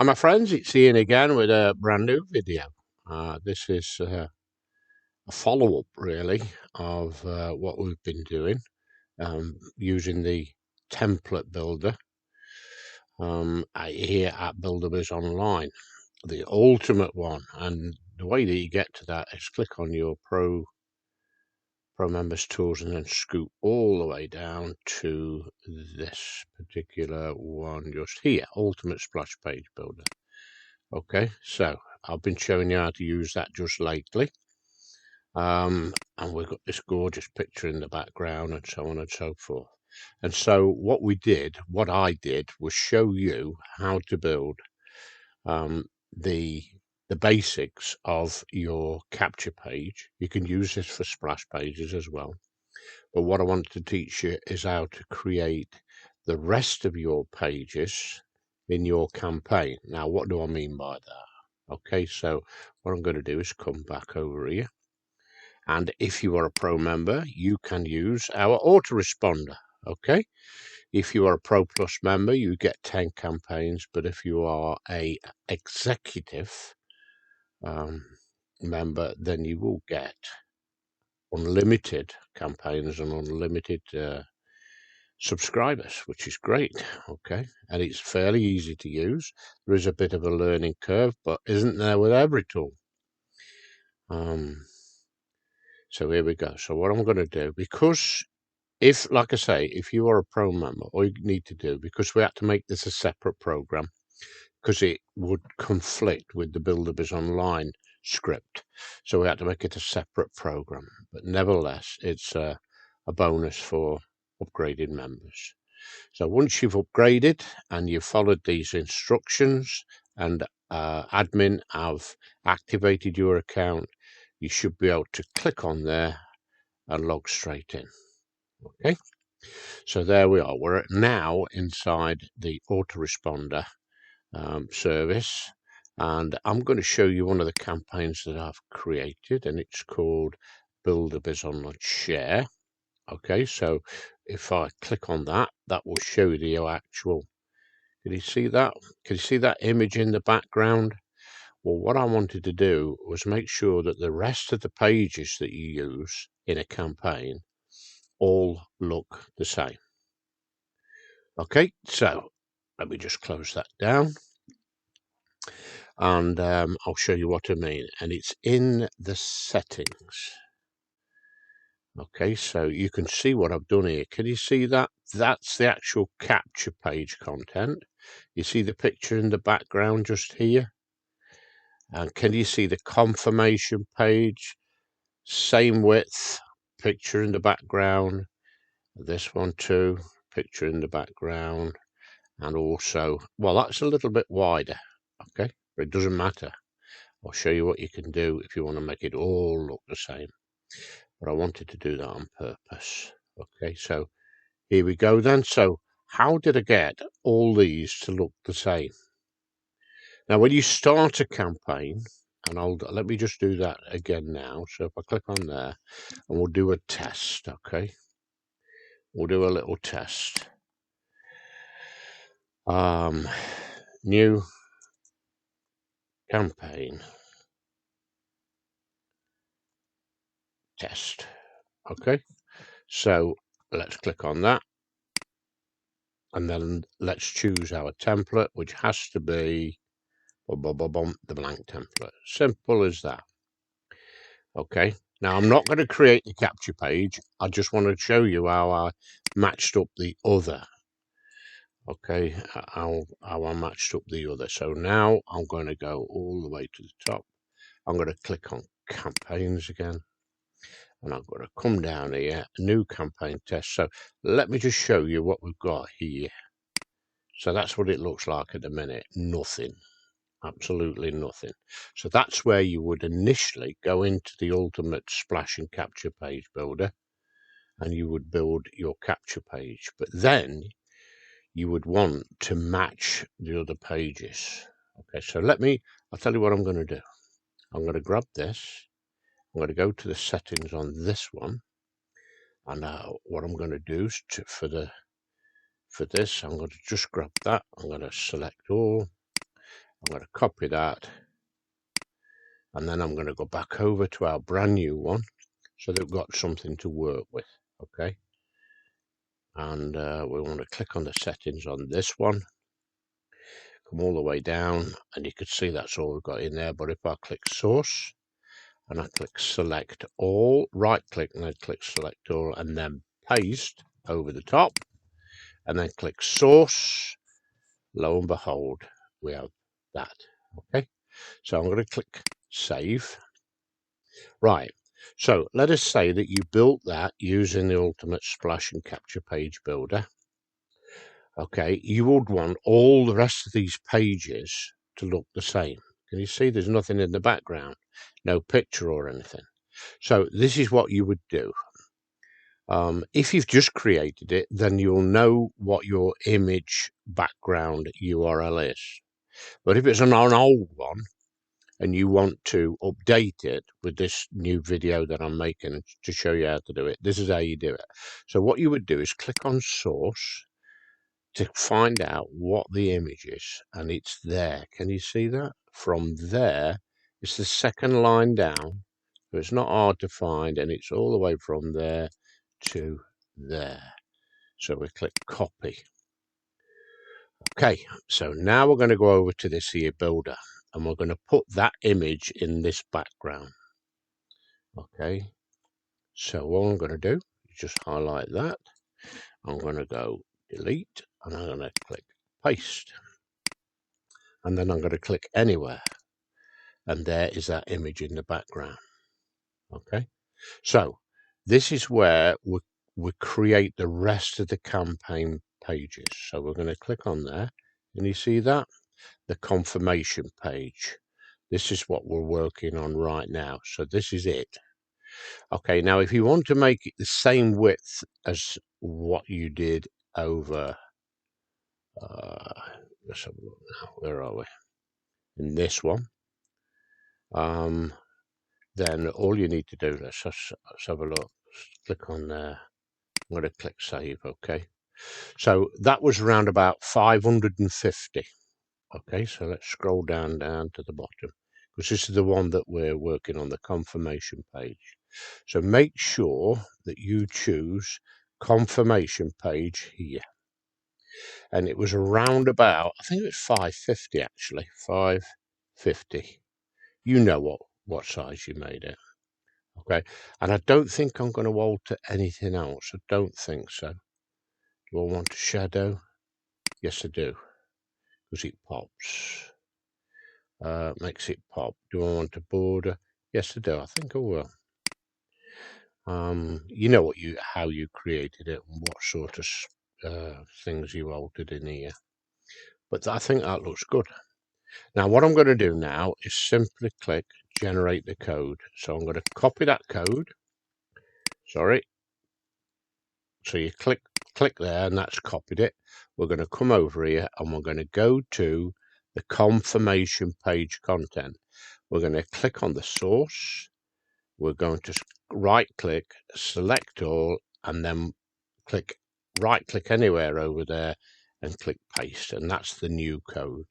Hi my friends, it's Ian again with a brand new video. This is a follow-up really of what we've been doing using the template builder here at Buildabizonline, the ultimate one. And the way that you get to that is click on your Pro Members Tools and then scoot all the way down to this particular one just here, Ultimate Splash Page Builder. Okay, so I've been showing you how to use that just lately. And we've got this gorgeous picture in the background and so on and so forth. And so what I did was show you how to build the basics of your capture page. You can use this for splash pages as well. But what I wanted to teach you is how to create the rest of your pages in your campaign. Now, what do I mean by that? Okay, so what I'm going to do is come back over here. And if you are a Pro member, you can use our autoresponder. Okay, if you are a Pro Plus member, you get 10 campaigns. But if you are a executive member, then you will get unlimited campaigns and unlimited subscribers, which is great. Okay, and it's fairly easy to use. There is a bit of a learning curve, but isn't there with every tool? So here we go. So what I'm going to do, because like I say, if you are a Pro member, all you need to do, because we had to make this a separate program, because it would conflict with the Buildabizonline script. So we had to make it a separate program. But nevertheless, it's a bonus for upgraded members. So once you've upgraded and you've followed these instructions and admin have activated your account, you should be able to click on there and log straight in. Okay, so there we are. We're now inside the autoresponder service, and I'm going to show you one of the campaigns that I've created, and it's called Buildabizonline Share. Okay, so if I click on that, that will show you the actual. Can you see that? Can you see that image in the background? Well, what I wanted to do was make sure that the rest of the pages that you use in a campaign all look the same. Okay, so let me just close that down. And I'll show you what I mean. And it's in the settings. Okay, so you can see what I've done here. Can you see that? That's the actual capture page content. You see the picture in the background just here? And can you see the confirmation page? Same width, picture in the background. This one too, picture in the background. And also, well, that's a little bit wider. Okay, but it doesn't matter. I'll show you what you can do if you want to make it all look the same. But I wanted to do that on purpose. Okay, so here we go then. So how did I get all these to look the same? Now, when you start a campaign, and let me just do that again now. So if I click on there, and we'll do a test, okay? We'll do a little test. New campaign test. Okay, so let's click on that. And then let's choose our template, which has to be the blank template. Simple as that. Okay, now I'm not going to create the capture page. I just want to show you how I matched up the other. Okay, how I matched up the other. So now I'm going to go all the way to the top. I'm going to click on campaigns again. And I'm going to come down here, new campaign test. So let me just show you what we've got here. So that's what it looks like at the minute. Nothing. Absolutely nothing. So that's where you would initially go into the ultimate splash and capture page builder, and you would build your capture page. But then you would want to match the other pages. Okay, so I'll tell you what I'm going to do. I'm going to grab this. I'm going to go to the settings on this one. And what I'm going to do is for this, I'm going to just grab that. I'm going to select all. I'm going to copy that, and then I'm going to go back over to our brand new one so that we've got something to work with. Okay, and we want to click on the settings on this one, come all the way down, and you can see that's all we've got in there. But if I click source and I click select all, right click and then click select all, and then paste over the top, and then click source, lo and behold, we have that. Okay, so I'm going to click save. Right, so let us say that you built that using the Ultimate Splash and Capture Page Builder. Okay, you would want all the rest of these pages to look the same. Can you see there's nothing in the background? No picture or anything. So this is what you would do. If you've just created it, then you'll know what your image background URL is. But if it's an old one and you want to update it with this new video that I'm making to show you how to do it, this is how you do it. So what you would do is click on source to find out what the image is, and it's there. Can you see that? From there, it's the second line down, so it's not hard to find, and it's all the way from there to there. So we click copy. Okay, so now we're going to go over to this here builder, and we're going to put that image in this background. Okay, so what I'm going to do is just highlight that. I'm going to go delete, and I'm going to click paste, and then I'm going to click anywhere, and there is that image in the background. Okay, so this is where we create the rest of the campaign pages. So we're going to click on there, and you see that the confirmation page. This is what we're working on right now. So this is it. Okay, now if you want to make it the same width as what you did over let's have a look now. Where are we? In this one. Then all you need to do, let's have a look. Click on there. I'm going to click save. Okay, so that was around about 550. Okay, so let's scroll down to the bottom, because this is the one that we're working on, the confirmation page. So make sure that you choose confirmation page here. And it was around about, I think it was 550 actually, 550. You know what size you made it. Okay, and I don't think I'm going to alter anything else. I don't think so. Do I want a shadow? Yes, I do, because it pops. Makes it pop. Do I want a border? Yes, I do. I think I will. You know how you created it and what sort of things you altered in here. But I think that looks good. Now, what I'm going to do now is simply click generate the code. So I'm going to copy that code. Sorry. So you click there, and that's copied it. We're going to come over here, and we're going to go to the confirmation page content. We're going to click on the source. We're going to right click, select all, and then right click anywhere over there and click paste, and that's the new code.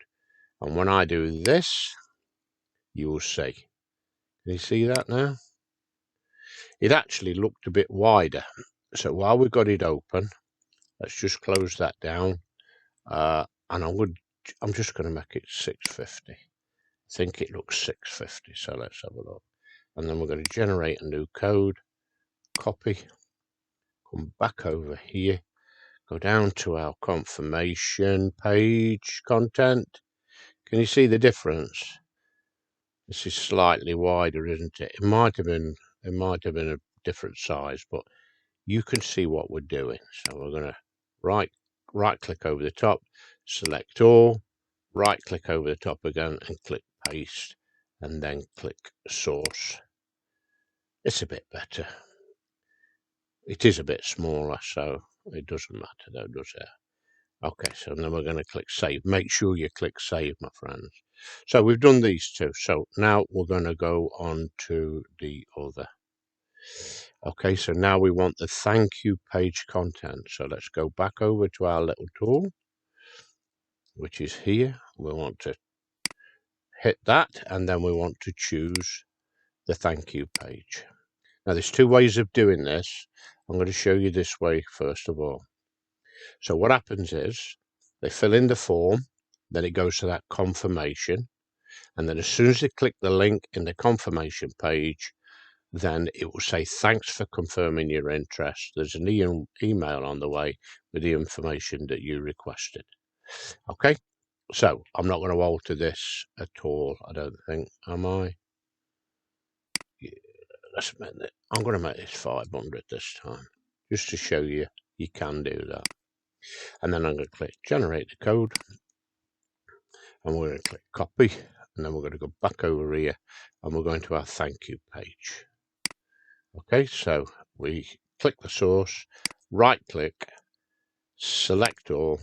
And when I do this, you will see. Can you see that now? It actually looked a bit wider. So while we've got it open, let's just close that down. And I'm just going to make it 650. I think it looks 650. So let's have a look. And then we're going to generate a new code, copy, come back over here, go down to our confirmation page content. Can you see the difference? This is slightly wider, isn't it? It might have been a different size, but you can see what we're doing. So we're going to right click over the top, select all, right click over the top again and click paste, and then click source. It's a bit better. It is a bit smaller, so it doesn't matter though, does it? Okay, so then we're going to click save. Make sure you click save, my friends. So we've done these two. So now we're going to go on to the other. Okay, so now we want the thank you page content. So let's go back over to our little tool, which is here. We want to hit that, and then we want to choose the thank you page. Now there's two ways of doing this. I'm going to show you this way first of all. So what happens is they fill in the form, then it goes to that confirmation, and then as soon as they click the link in the confirmation page, then it will say thanks for confirming your interest. There's an email on the way with the information that you requested. Okay, so I'm not going to alter this at all, I don't think, am I? Yeah, let's make it. I'm going to make this 500 this time, just to show you you can do that. And then I'm going to click generate the code, and we're going to click copy, and then we're going to go back over here, and we're going to our thank you page. Okay, so we click the source, right click, select all,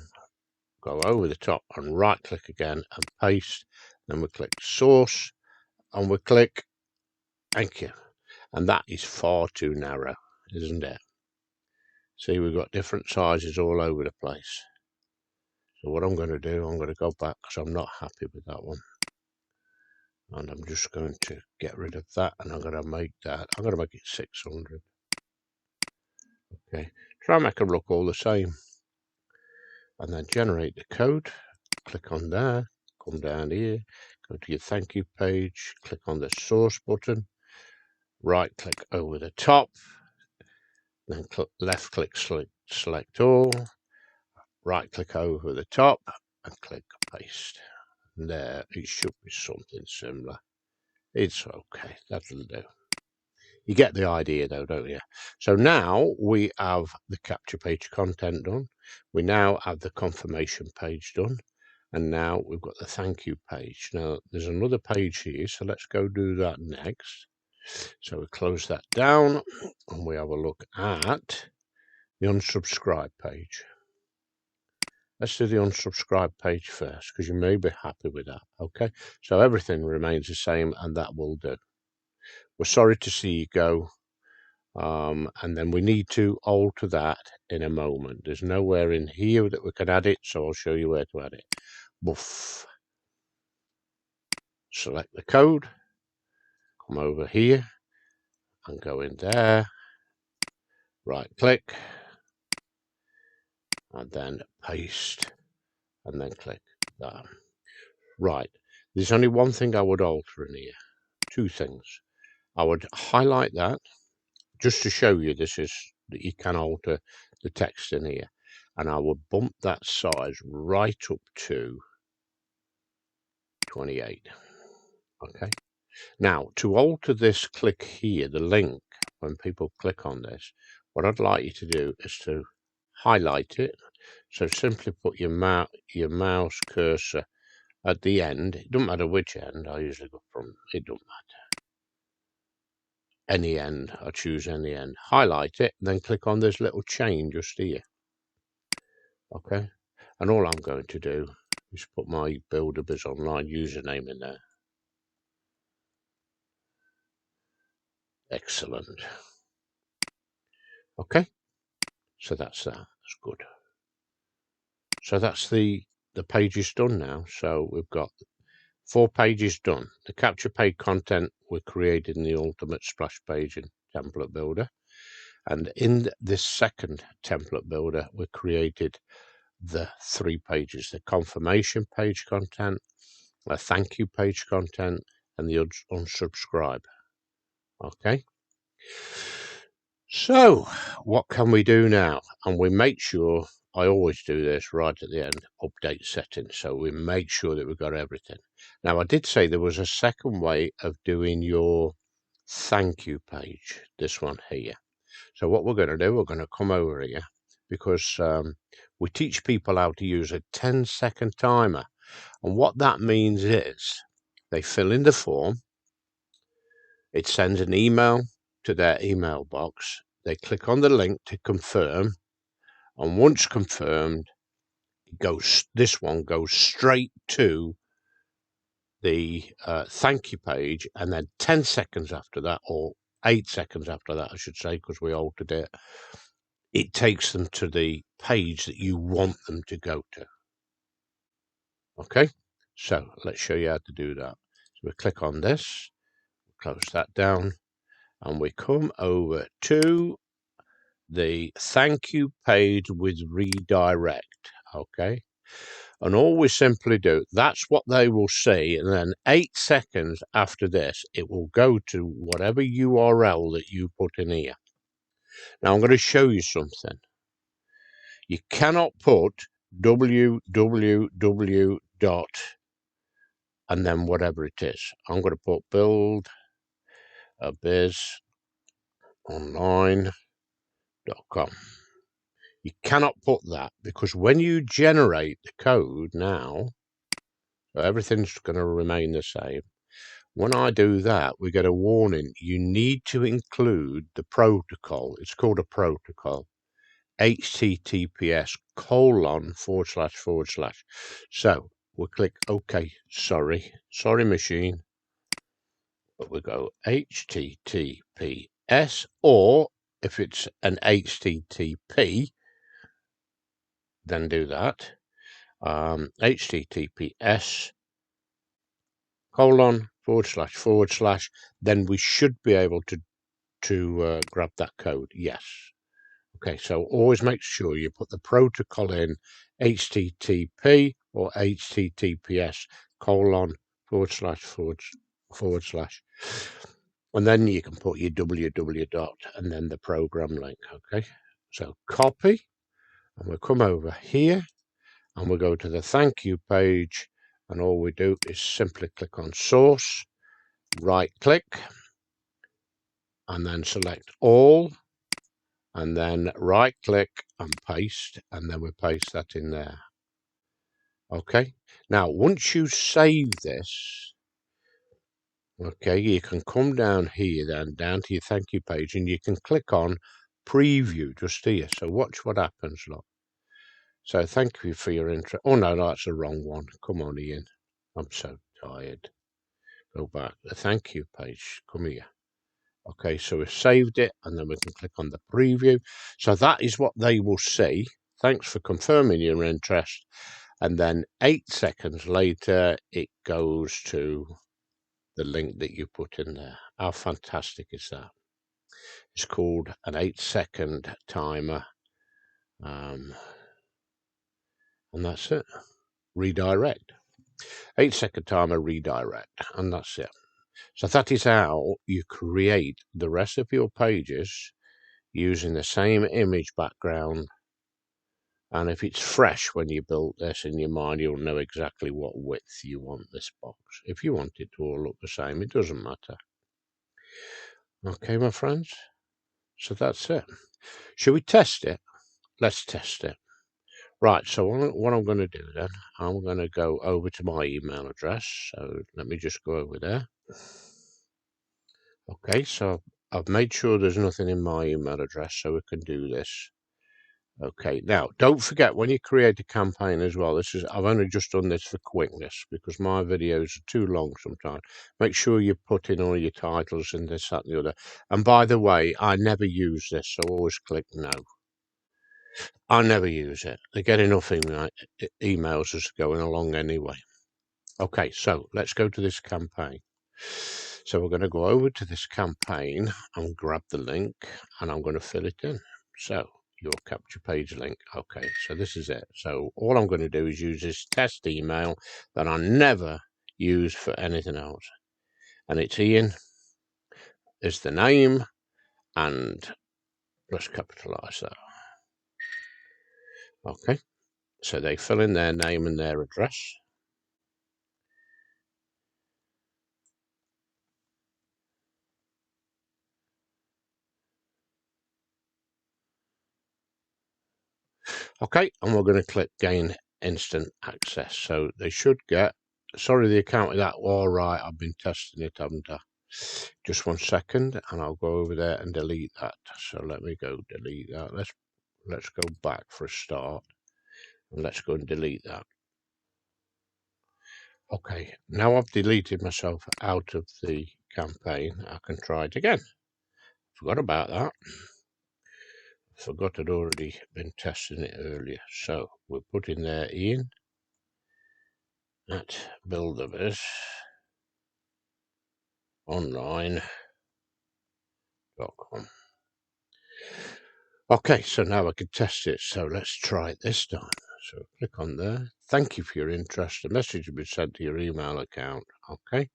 go over the top and right click again and paste. Then we click source and we click thank you. And that is far too narrow, isn't it? See, we've got different sizes all over the place. So what I'm going to do, I'm going to go back because I'm not happy with that one. And I'm just going to get rid of that, and I'm going to make that, I'm going to make it 600. Okay, try and make them look all the same. And then generate the code, click on there, come down here, go to your thank you page, click on the source button, right click over the top, then left click select all, right click over the top and click paste. And there, it should be something similar. It's okay, that'll do. You get the idea though, don't you? So now we have the capture page content done. We now have the confirmation page done. And now we've got the thank you page. Now there's another page here, so let's go do that next. So we close that down and we have a look at the unsubscribe page. Let's do the unsubscribe page first, because you may be happy with that. Okay, so everything remains the same and that will do. We're sorry to see you go. And then we need to alter that in a moment. There's nowhere in here that we can add it, so I'll show you where to add it. Boof. Select the code, come over here and go in there, right click, and then paste, and then click that. Right, there's only one thing I would alter in here, two things. I would highlight that, just to show you this is that you can alter the text in here, and I would bump that size right up to 28. Okay, now to alter this click here, the link, when people click on this, what I'd like you to do is to highlight it. So simply put your mouse cursor at the end. It doesn't matter which end. I usually go from, it doesn't matter, any end. I choose any end, highlight it, then click on this little chain just here. Okay, and all I'm going to do is put my Buildabizonline username in there. Excellent. Okay, so that's that. That's good. So that's the page is done now. So we've got 4 pages done. The capture page content we created in the Ultimate Splash Page in Template Builder. And in this second Template Builder, we created the 3 pages, the confirmation page content, a thank you page content, and the unsubscribe. Okay. So what can we do now? And we make sure, I always do this right at the end, update settings. So we make sure that we've got everything. Now I did say there was a second way of doing your thank you page, this one here. So what we're going to do, we're going to come over here, because we teach people how to use a 10-second timer. And what that means is they fill in the form, it sends an email to their email box, they click on the link to confirm, and once confirmed, this one goes straight to the thank you page, and then 10 seconds after that, or 8 seconds after that I should say, because we altered it, it takes them to the page that you want them to go to. Okay, so let's show you how to do that. So we click on this, close that down, and we come over to the thank you page with redirect. Okay. And all we simply do, that's what they will see. And then 8 seconds after this, it will go to whatever URL that you put in here. Now, I'm going to show you something. You cannot put www dot and then whatever it is. I'm going to put buildabizonline.com. You cannot put that because when you generate the code now, so everything's going to remain the same. When I do that, we get a warning. You need to include the protocol. It's called a protocol. https://. So we'll click OK. Sorry machine. But we go https, or if it's an http, then do that. https://, then we should be able to grab that code. Yes. Okay, so always make sure you put the protocol in http or https:// and then you can put your www dot and then the program link. Okay, so copy, and we'll come over here and we'll go to the thank you page, and all we do is simply click on source, right click, and then select all, and then right click and paste, and then we paste that in there. Okay, now once you save this, okay, you can come down here, then down to your thank you page, and you can click on preview just here. So watch what happens, look. So thank you for your interest. Oh no, that's the wrong one. Come on, Ian. I'm so tired. Go back. The thank you page. Come here. Okay, so we've saved it, and then we can click on the preview. So that is what they will see. Thanks for confirming your interest. And then 8 seconds later, it goes to the link that you put in there. How fantastic is that? It's called an 8-second timer. And that's it. Redirect. 8-second timer redirect. And that's it. So that is how you create the rest of your pages using the same image background. And if it's fresh when you built this in your mind, you'll know exactly what width you want this box. If you want it to all look the same, it doesn't matter. Okay, my friends? So that's it. Should we test it? Let's test it. Right, so what I'm going to do then, I'm going to go over to my email address. So let me just go over there. Okay, so I've made sure there's nothing in my email address, so we can do this. Okay, now don't forget when you create a campaign as well, I've only just done this for quickness because my videos are too long sometimes. Make sure you put in all your titles and this, that, and the other. And by the way, I never use this, so always click no. I never use it. They get enough emails as going along anyway. Okay, so let's go to this campaign. So we're going to go over to this campaign and grab the link, and I'm going to fill it in. So your capture page link. Okay, so this is it. So all I'm going to do is use this test email that I never use for anything else. And it's Ian is the name, and let's capitalize that. Okay, so they fill in their name and their address. Okay, and we're going to click gain instant access. So they should get, sorry, the account with that, all right, I've been testing it, haven't I? Just 1 second, and I'll go over there and delete that. So let me go delete that. Let's go back for a start, and let's go and delete that. Okay, now I've deleted myself out of the campaign. I can try it again. Forgot about that. Forgot I'd already been testing it earlier. So we'll put in there Ian at Buildabiz. Okay, so now I can test it. So let's try it this time. So click on there. Thank you for your interest. A message will be sent to your email account. Okay,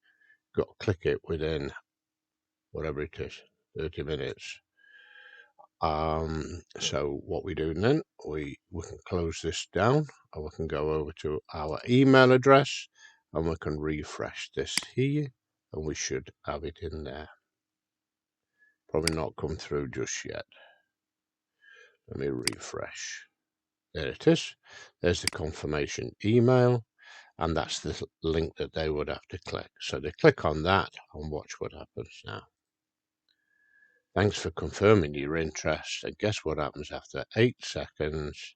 got to click it within whatever it is, 30 minutes. So what we do then, we can close this down, and we can go over to our email address, and we can refresh this here, and we should have it in there. Probably not come through just yet. Let me refresh. There it is. There's the confirmation email, and that's the link that they would have to click. So they click on that and watch what happens now. Thanks for confirming your interest. And guess what happens after 8 seconds?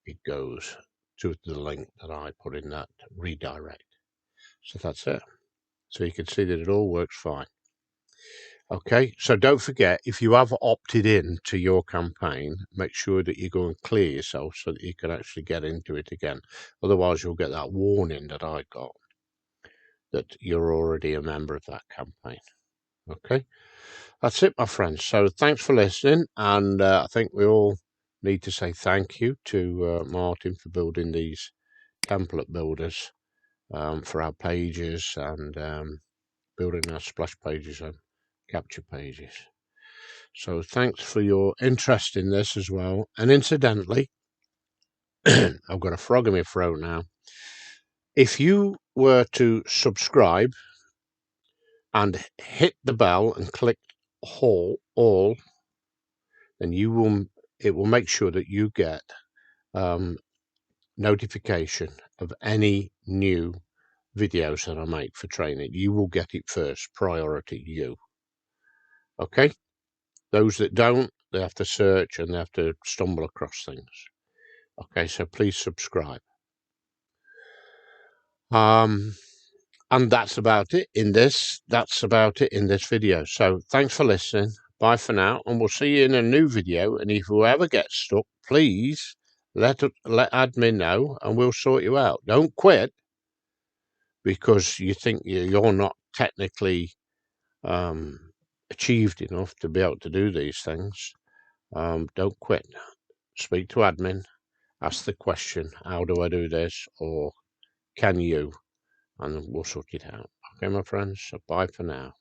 It goes to the link that I put in that redirect. So that's it. So you can see that it all works fine. Okay, so don't forget, if you have opted in to your campaign, make sure that you go and clear yourself so that you can actually get into it again. Otherwise, you'll get that warning that I got that you're already a member of that campaign. Okay, that's it, my friends. So thanks for listening, and I think we all need to say thank you to Martin for building these template builders for our pages and building our splash pages and capture pages. So thanks for your interest in this as well. And incidentally, I've got a frog in my throat now. If you were to subscribe and hit the bell and click all, then it will make sure that you get notification of any new videos that I make for training. You will get it first, priority you. Okay? Those that don't, they have to search and they have to stumble across things. Okay, so please subscribe. And that's about it in this. That's about it in this video. So thanks for listening. Bye for now, and we'll see you in a new video. And if whoever gets stuck, please let admin know, and we'll sort you out. Don't quit because you think you're not technically achieved enough to be able to do these things. Don't quit. Speak to admin. Ask the question, how do I do this? Or can you? And we'll sort it out. Okay, my friends, so bye for now.